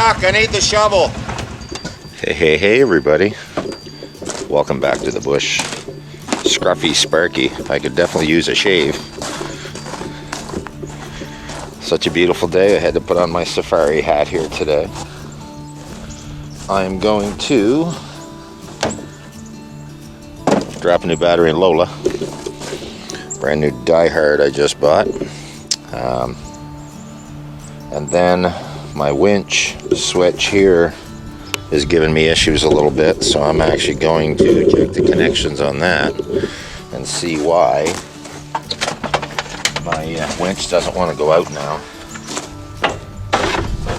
truck. I need the shovel. Hey, everybody. Welcome back to the bush. Scruffy Sparky. I could definitely use a shave. Such a beautiful day. I had to put on my safari hat here today. I am going to drop a new battery in Lola. Brand new diehard I just bought. And then my winch switch here is giving me issues a little bit, so I'm actually going to check the connections on that and see why my winch doesn't want to go out now.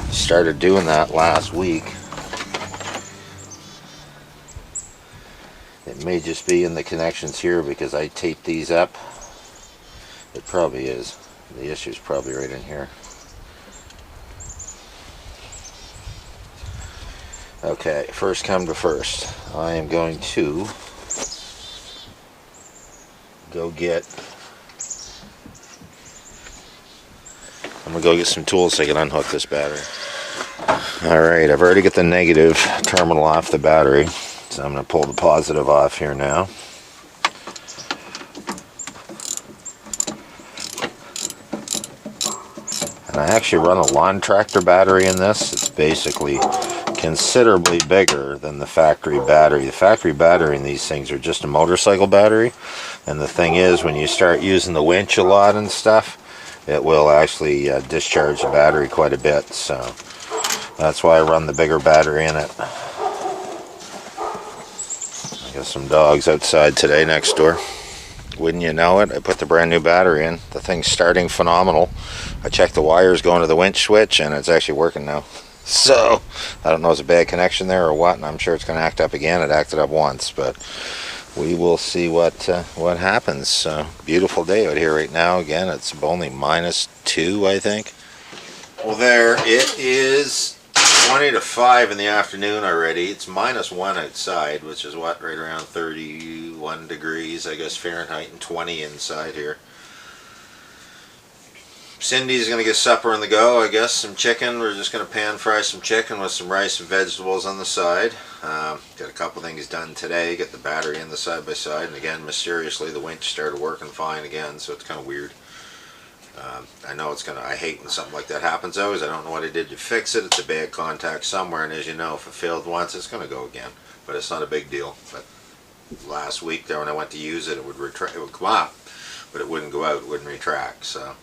Started doing that last week. It may just be in the connections here because I taped these up. It probably is. The issue's probably right in here. Okay, first come to first. I am going to go get some tools so I can unhook this battery. Alright, I've already got the negative terminal off the battery, so I'm going to pull the positive off here now. And I actually run a lawn tractor battery in this. It's basically considerably bigger than the factory battery. The factory battery in these things are just a motorcycle battery, and the thing is, when you start using the winch a lot and stuff, it will actually discharge the battery quite a bit, so that's why I run the bigger battery in it. I got some dogs outside today next door. Wouldn't you know it, I put the brand new battery in. The thing's starting phenomenal. I checked the wires going to the winch switch and it's actually working now. So, I don't know if it's a bad connection there or what, and I'm sure it's going to act up again. It acted up once, but we will see what happens. Beautiful day out here right now. Again, it's only -2, I think. Well, there, it is 20 to 5 in the afternoon already. It's -1 outside, which is what, right around 31 degrees, I guess, Fahrenheit, and 20 inside here. Cindy's going to get supper on the go, I guess, some chicken. We're just going to pan fry some chicken with some rice and vegetables on the side. Got a couple things done today. Get the battery in the side-by-side, and again, mysteriously, the winch started working fine again, so it's kind of weird. I know it's I hate when something like that happens always. I don't know what I did to fix it. It's a bad contact somewhere, and as you know, if it failed once, it's going to go again. But it's not a big deal. But last week there, when I went to use it, it would come up, but it wouldn't go out, it wouldn't retract, so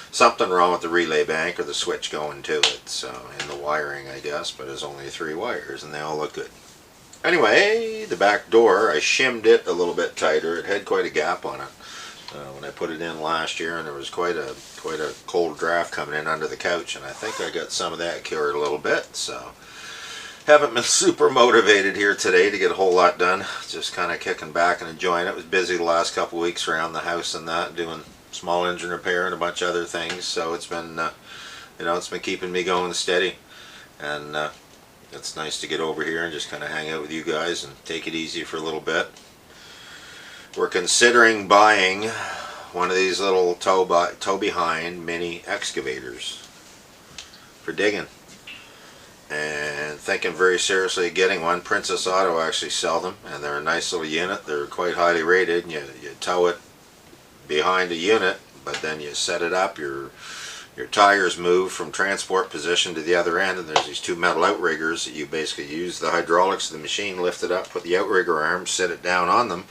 something wrong with the relay bank or the switch going to it, so in the wiring, I guess, but there's only 3 wires and they all look good. Anyway, the back door, I shimmed it a little bit tighter. It had quite a gap on it when I put it in last year, and there was quite a cold draft coming in under the couch, and I think I got some of that cured a little bit, so haven't been super motivated here today to get a whole lot done. Just kind of kicking back and enjoying it. Was busy the last couple weeks around the house and that, doing small engine repair and a bunch of other things, so it's been it's been keeping me going steady, and it's nice to get over here and just kind of hang out with you guys and take it easy for a little bit. We're considering buying one of these little tow behind mini excavators for digging, and thinking very seriously of getting one. Princess Auto actually sell them, and they're a nice little unit. They're quite highly rated, and you tow it behind a unit, but then you set it up, your tires move from transport position to the other end, and there's these 2 metal outriggers that you basically use the hydraulics of the machine, lift it up, put the outrigger arms, sit it down on them,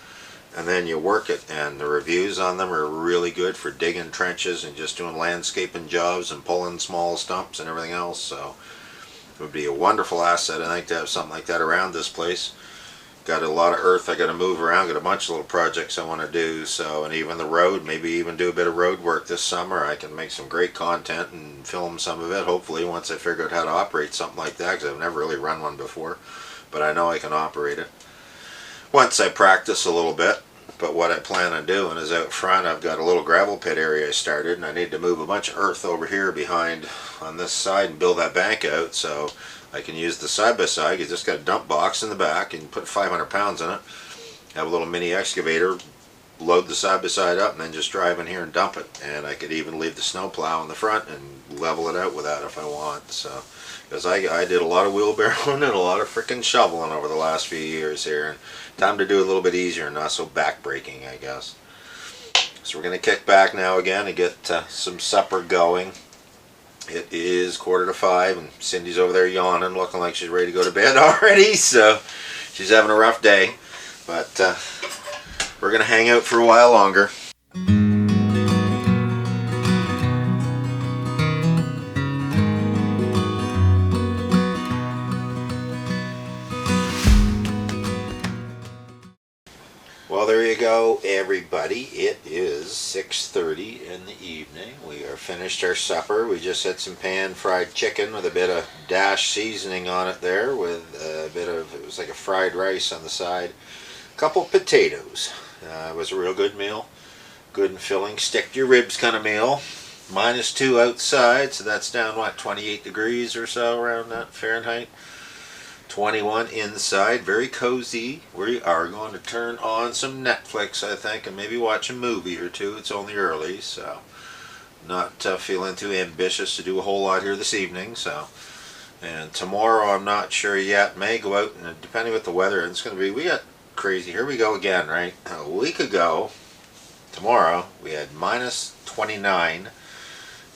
and then you work it. And the reviews on them are really good for digging trenches and just doing landscaping jobs and pulling small stumps and everything else, so it would be a wonderful asset, I think, to have something like that around this place. Got a lot of earth I got to move around, got a bunch of little projects I want to do, so, and even the road, maybe even do a bit of road work this summer. I can make some great content and film some of it, hopefully, once I figure out how to operate something like that, because I've never really run one before, but I know I can operate it once I practice a little bit. But what I plan on doing is out front, I've got a little gravel pit area I started, and I need to move a bunch of earth over here behind on this side and build that bank out, so I can use the side-by-side. You just got a dump box in the back and put 500 pounds in it. Have a little mini excavator load the side-by-side up and then just drive in here and dump it. And I could even leave the snow plow in the front and level it out with that if I want. So, because I did a lot of wheelbarrowing and a lot of freaking shoveling over the last few years here. And time to do it a little bit easier and not so back-breaking, I guess. So we're going to kick back now again and get some supper going. It is 4:45 and Cindy's over there yawning, looking like she's ready to go to bed already. So she's having a rough day. But we're going to hang out for a while longer. Well, there you go, everybody. It is 6:30 in the evening. We are finished our supper. We just had some pan-fried chicken with a bit of dash seasoning on it there, with a bit of, it was like a fried rice on the side. A couple potatoes. It was a real good meal. Good and filling, stick to your ribs kind of meal. -2 outside, so that's down, what, 28 degrees or so around that Fahrenheit. 21 inside, very cozy. We are going to turn on some Netflix, I think, and maybe watch a movie or two. It's only early, so not feeling too ambitious to do a whole lot here this evening. So, and tomorrow I'm not sure yet. May go out, and depending what the weather is, it's going to be. We got crazy. Here we go again, right? A week ago, tomorrow we had -29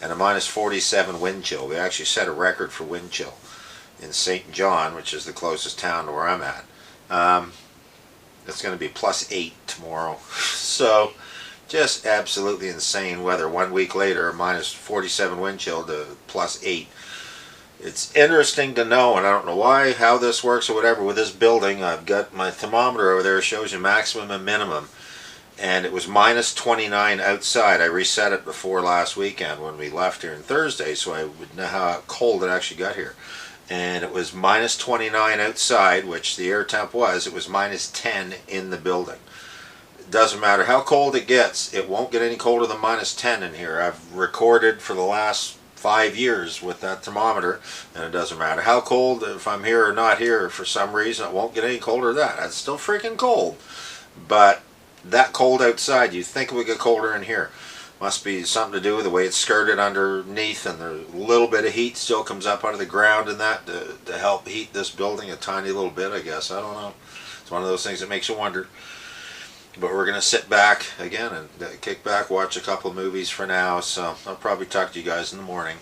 and a -47 wind chill. We actually set a record for wind chill in St. John, which is the closest town to where I'm at. It's going to be +8 tomorrow. So, just absolutely insane weather. 1 week later, -47 wind chill to +8. It's interesting to know, and I don't know why, how this works or whatever, with this building. I've got my thermometer over there, shows you maximum and minimum. And it was -29 outside. I reset it before last weekend when we left here on Thursday, so I would know how cold it actually got here. And it was -29 outside, which the air temp was. It was -10 in the building. It doesn't matter how cold it gets, it won't get any colder than -10 in here. I've recorded for the last 5 years with that thermometer, and it doesn't matter how cold, if I'm here or not here, for some reason it won't get any colder than that. It's still freaking cold, but that cold outside, you think it would get colder in here. Must be something to do with the way it's skirted underneath, and a little bit of heat still comes up out of the ground and that to help heat this building a tiny little bit, I guess. I don't know. It's one of those things that makes you wonder. But we're going to sit back again and kick back, watch a couple of movies for now. So I'll probably talk to you guys in the morning.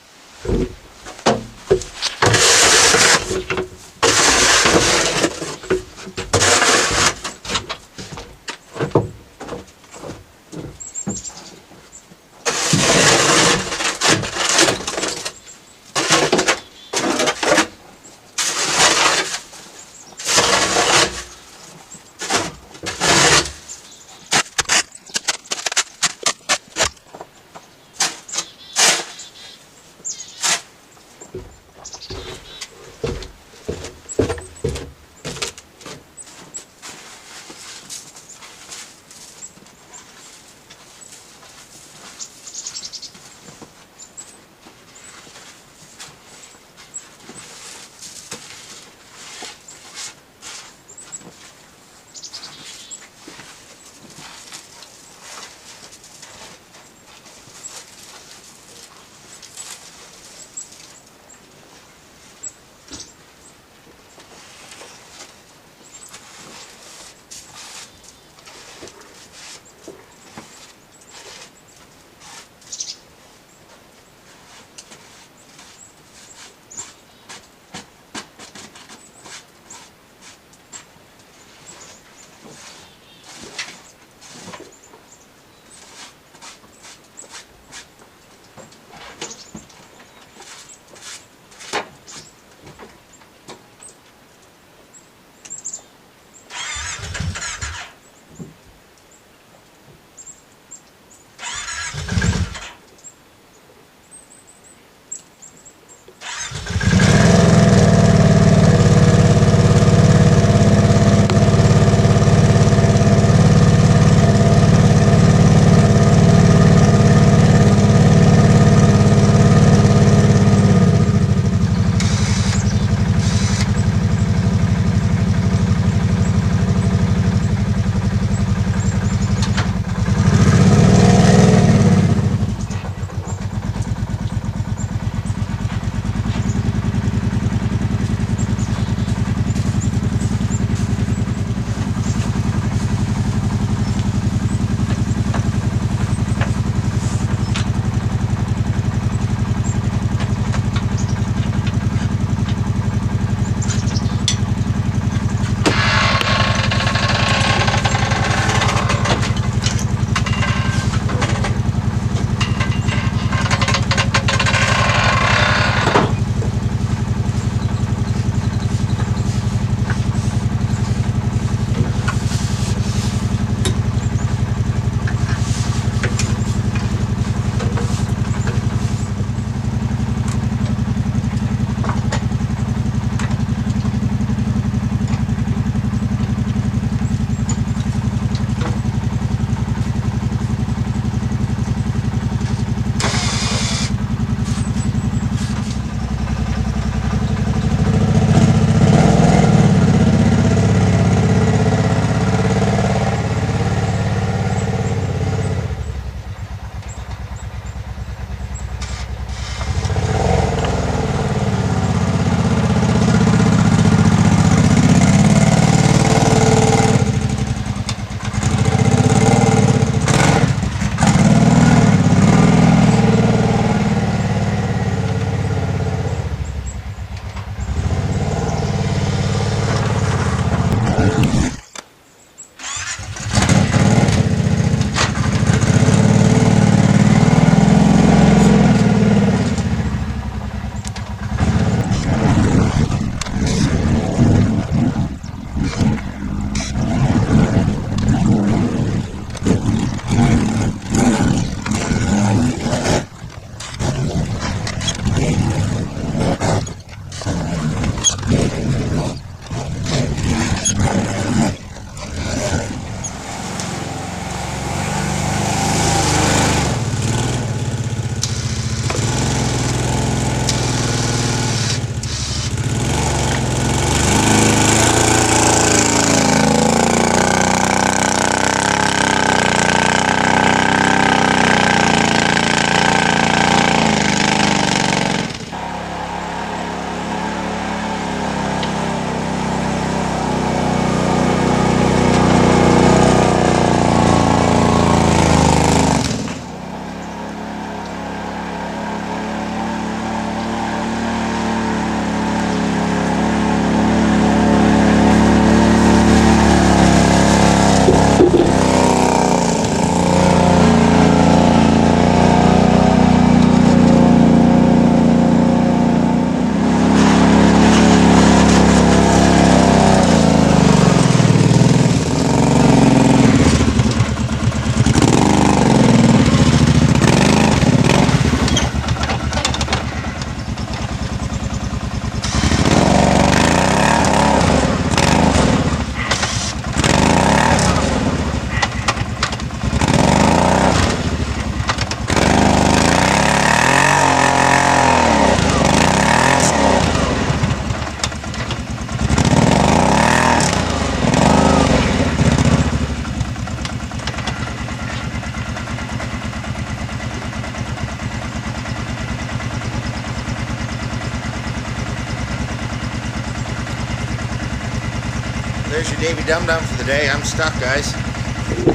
there's your Davy Dum Dum for the day. I'm stuck, guys.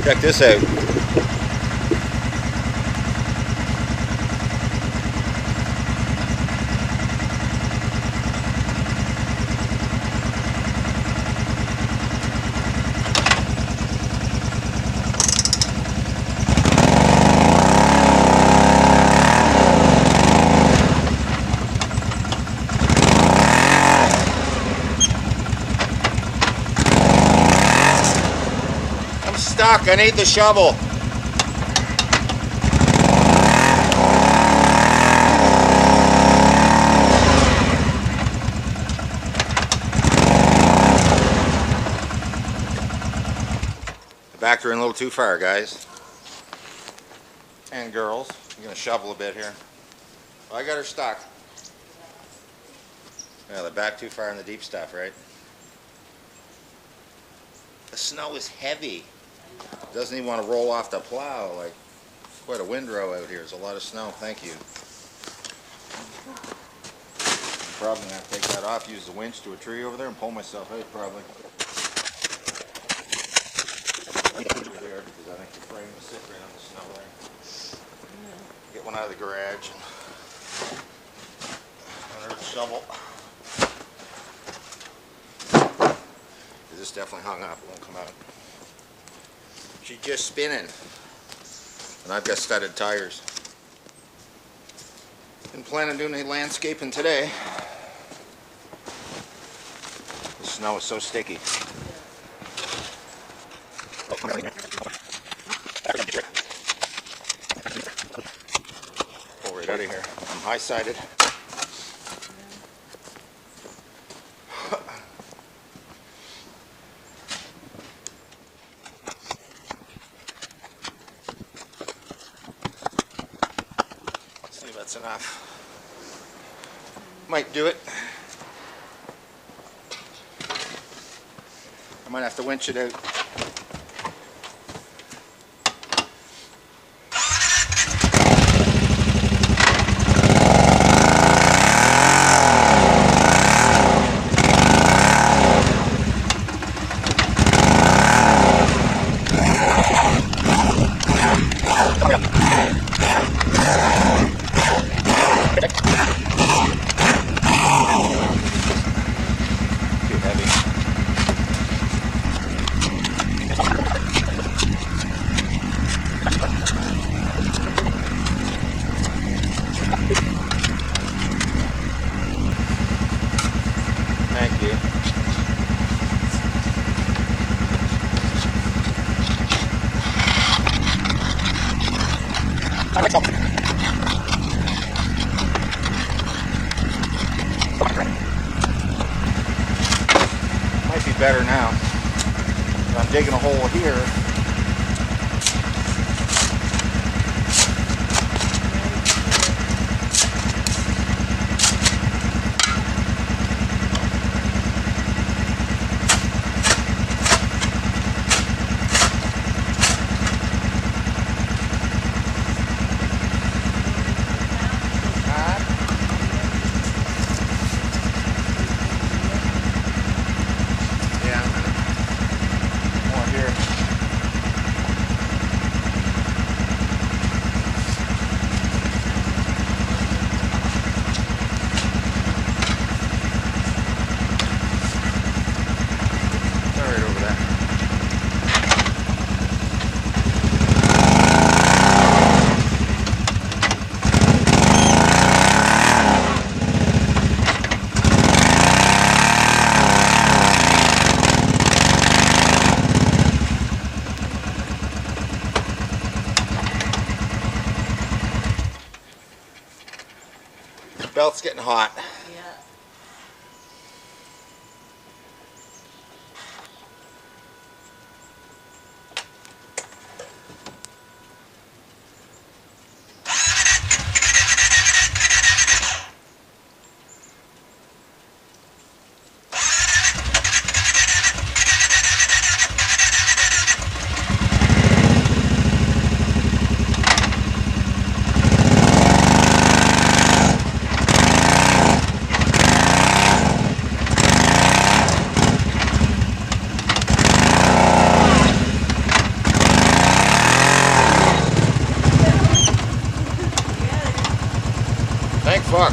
Check this out. Stuck. I need the shovel. I backed her in a little too far, guys. And girls. I'm going to shovel a bit here. Well, I got her stuck. Yeah, they backed too far in the deep stuff, right? The snow is heavy. Doesn't even want to roll off the plow. Like, quite a windrow out here. There's a lot of snow. Thank you. I'm probably going to have to take that off, use the winch to a tree over there and pull myself out probably. There, because I think the frame will sit right on the snow there. Get one out of the garage and there's a shovel. This definitely hung up. It won't come out. She's just spinning, and I've got studded tires. Didn't plan on doing any landscaping today. The snow is so sticky. Pull right out of here. I'm high-sided. That's enough. Might do it. I might have to winch it out. Might be better now. I'm digging a hole here. Belt's getting hot. Yeah. fuck?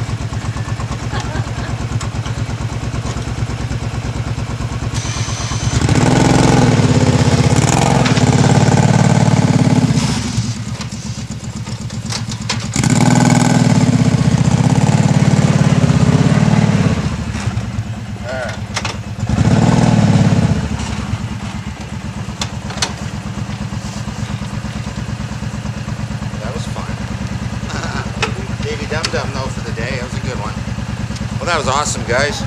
Dum-dum though for the day. That was a good one. Well, that was awesome, guys.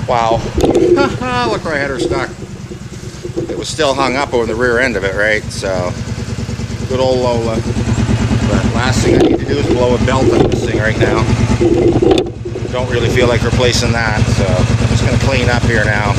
Wow. Look where I had her stuck. It was still hung up over the rear end of it, right? So, good old Lola. But last thing I need to do is blow a belt on this thing right now. Don't really feel like replacing that, so I'm just going to clean up here now.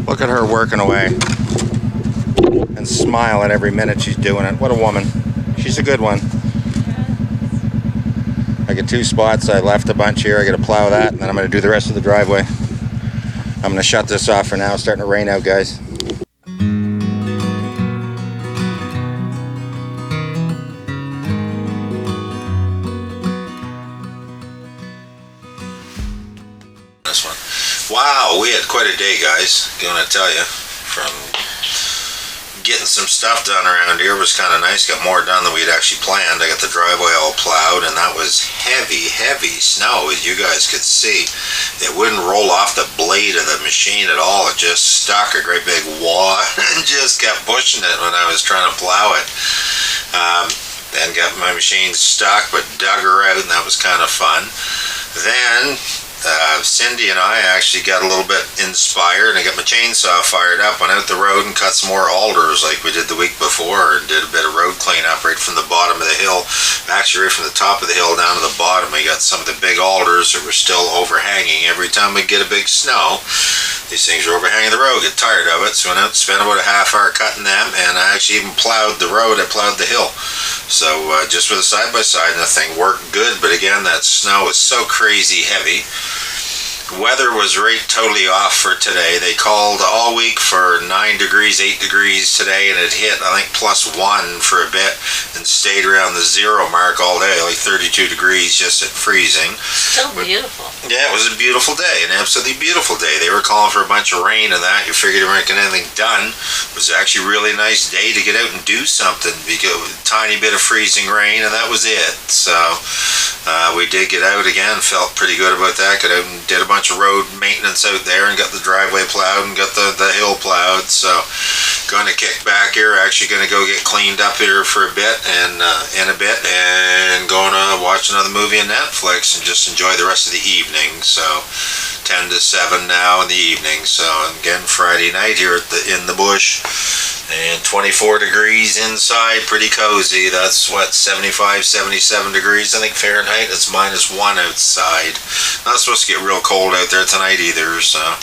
Look at her working away and smiling every minute she's doing it. What a woman. She's a good one. I get 2 spots. I left a bunch here. I got to plow that, and then I'm going to do the rest of the driveway. I'm going to shut this off for now. It's starting to rain out, guys. This one. Wow, we had quite a day, guys. I'm gonna tell you, from getting some stuff done around here was kind of nice. Got more done than we had actually planned. I got the driveway all plowed, and that was heavy snow, as you guys could see. It wouldn't roll off the blade of the machine at all. It just stuck a great big wad and just kept pushing it when I was trying to plow it. Then got my machine stuck, but dug her out, and that was kind of fun. Then Cindy and I actually got a little bit inspired, and I got my chainsaw fired up, went out the road and cut some more alders like we did the week before, and did a bit of road cleanup right from the bottom of the hill, actually right from the top of the hill down to the bottom. We got some of the big alders that were still overhanging. Every time we get a big snow, these things are overhanging the road. Get tired of it, so went out and spent about a half hour cutting them, and I actually even plowed the road. I plowed the hill. So just with a side-by-side, and the thing worked good, but again, that snow was so crazy heavy. Weather was right totally off for today. They called all week for 9 degrees, 8 degrees today, and it hit, I think, +1 for a bit and stayed around the 0 mark all day, like 32 degrees just at freezing. So beautiful. Yeah, it was a beautiful day, an absolutely beautiful day. They were calling for a bunch of rain and that. You figured they weren't getting anything done. It was actually a really nice day to get out and do something, because a tiny bit of freezing rain, and that was it. So we did get out again, felt pretty good about that. Got out and did a bunch of road maintenance out there and got the driveway plowed and got the hill plowed. So going to kick back here, actually going to go get cleaned up here for a bit, and going to watch another movie on Netflix and just enjoy the rest of the evening. So 10 to 7 now in the evening. So again, Friday night here in the bush, and 24 degrees inside, pretty cozy. That's what, 75, 77 degrees, I think, Fahrenheit. It's -1 outside. Not supposed to get real cold out there tonight either, so.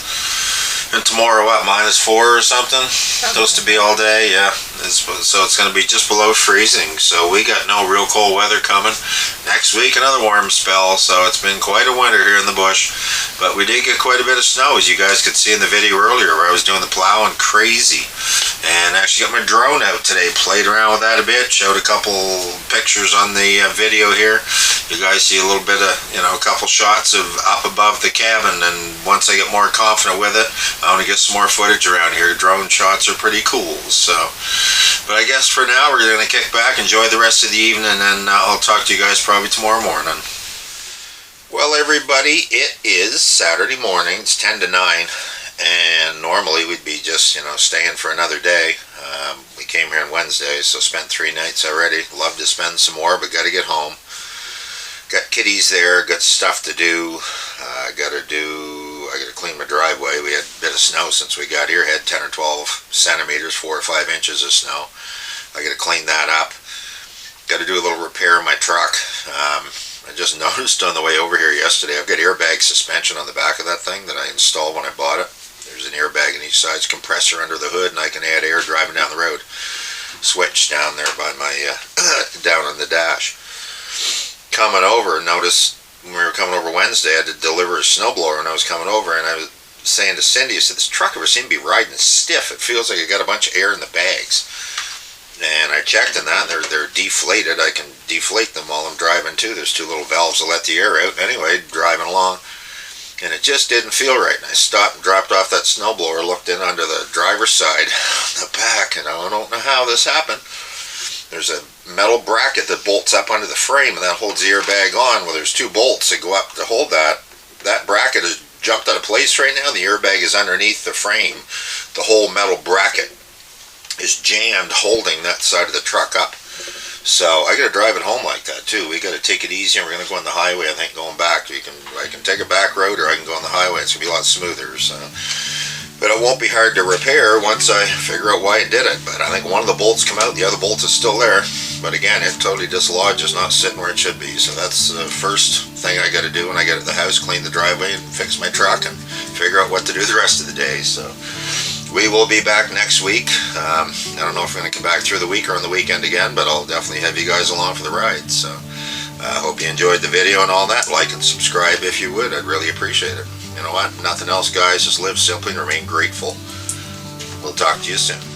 And tomorrow, what, -4 or something? Supposed to be all day, yeah. So it's going to be just below freezing. So we got no real cold weather coming. Next week, another warm spell. So it's been quite a winter here in the bush. But we did get quite a bit of snow, as you guys could see in the video earlier, where I was doing the plowing crazy. And actually got my drone out today, played around with that a bit, showed a couple pictures on the video here. You guys see a little bit of, a couple shots of up above the cabin, and once I get more confident with it, I want to get some more footage around here. Drone shots are pretty cool, so. But I guess for now, we're going to kick back, enjoy the rest of the evening, and then I'll talk to you guys probably tomorrow morning. Well, everybody, it is Saturday morning. It's 10 to 9. And normally we'd be just, staying for another day. We came here on Wednesday, so spent 3 nights already. Love to spend some more, but got to get home. got kitties there, got stuff to do. I got to clean my driveway. We had a bit of snow since we got here. Had 10 or 12 centimeters, 4 or 5 inches of snow. I got to clean that up. Got to do a little repair on my truck. I just noticed on the way over here yesterday, I've got airbag suspension on the back of that thing that I installed when I bought it. There's an airbag in each side, it's compressor under the hood, and I can add air driving down the road. Switch down there by my, down on the dash. Coming over, noticed when we were coming over Wednesday, I had to deliver a snowblower when I was coming over, and I was saying to Cindy, I said, this truck ever seemed to be riding stiff. It feels like it got a bunch of air in the bags. And I checked on that, and they're deflated. I can deflate them while I'm driving too. There's 2 little valves to let the air out. Anyway, driving along, and it just didn't feel right. And I stopped and dropped off that snowblower, looked in under the driver's side, on the back, and I don't know how this happened. There's a metal bracket that bolts up under the frame, and that holds the airbag on. Well, there's 2 bolts that go up to hold that. That bracket has jumped out of place right now. The airbag is underneath the frame. The whole metal bracket is jammed, holding that side of the truck up. So I got to drive it home like that too. We got to take it easy, and we're going to go on the highway. I think going back, I can take a back road, or I can go on the highway. It's going to be a lot smoother. So, but it won't be hard to repair once I figure out why it did it. But I think one of the bolts come out, the other bolt is still there. But again, it totally dislodged, it's not sitting where it should be. So that's the first thing I got to do when I get to the house: clean the driveway and fix my truck, and figure out what to do the rest of the day. So we will be back next week. I don't know if we're going to come back through the week or on the weekend again, but I'll definitely have you guys along for the ride. So I hope you enjoyed the video and all that. Like and subscribe if you would. I'd really appreciate it. You know what? Nothing else, guys. Just live simply and remain grateful. We'll talk to you soon.